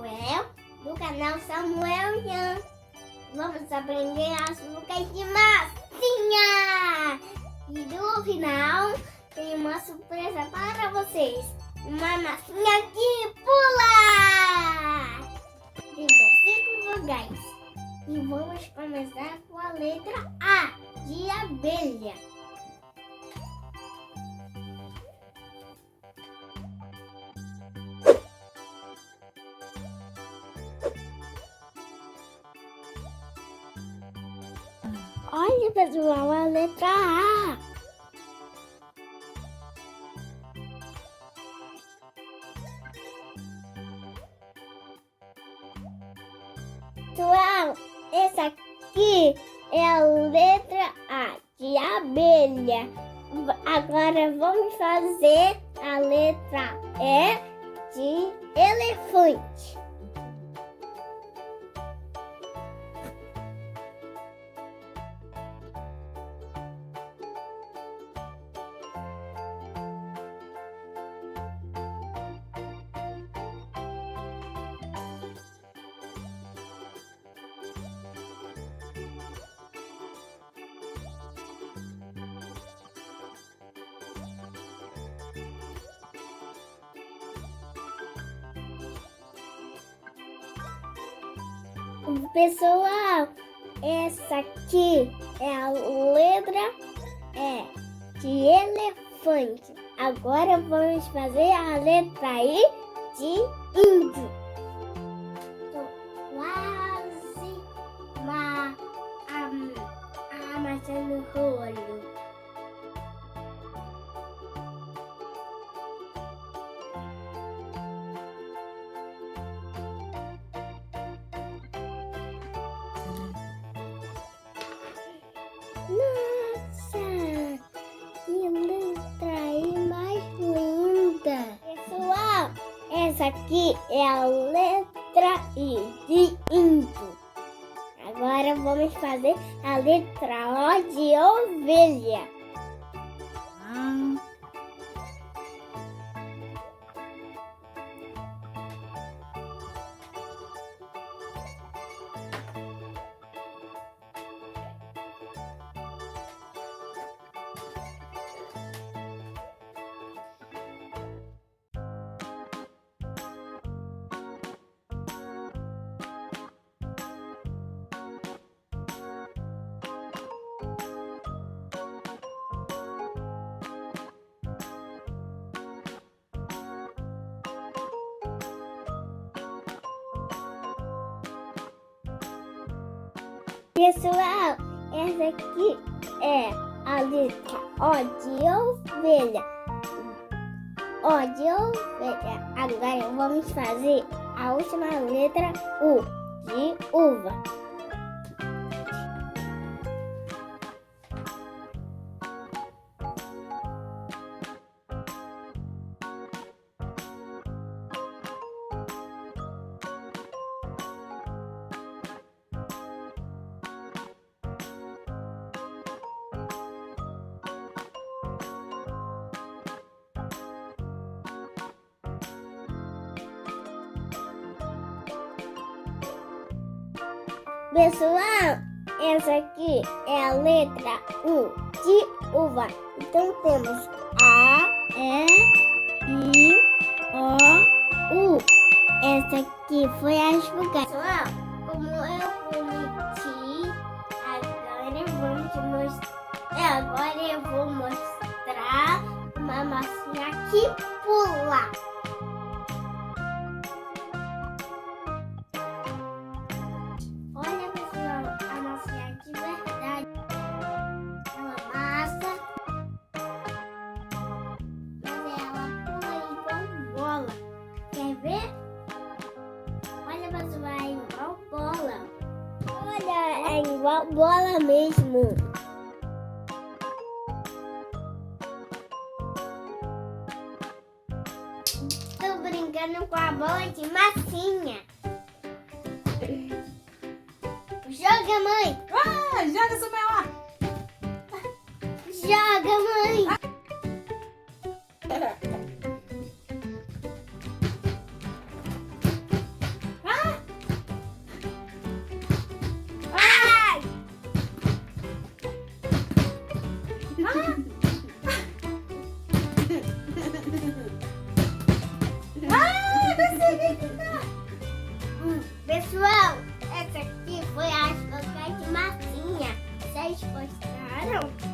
Samuel, do canal Samuel Yan. Vamos aprender açúcar de massinha! E no final tem uma surpresa para vocês. Uma massinha que pula! Temos 5 vogais. E vamos começar com a letra A, de abelha. Olha, pessoal, a letra A. Pessoal, essa aqui é a letra A, de abelha. Agora vamos fazer a letra E, de elefante. Pessoal, essa aqui é a letra E, de elefante. Agora vamos fazer a letra I, de índio. Tô quase amassando o olho. Nossa, que letra aí mais linda! Pessoal, essa aqui é a letra I, de índio. Agora vamos fazer a letra O, de ovelha. Pessoal, essa aqui é a letra O, de ovelha. O, de ovelha. Agora vamos fazer a última letra U, de uva. Pessoal, essa aqui é a letra U, de uva. Então temos A, E, I, O, U. Essa aqui foi as vogais. Pessoal, como eu prometi, agora eu vou mostrar uma massinha que pula. Quer ver? Olha, pessoal, é igual bola. Olha, é igual bola mesmo. Tô brincando com a bola de massinha. Joga, mãe. Joga, Samuel. Joga, mãe. Gostaram?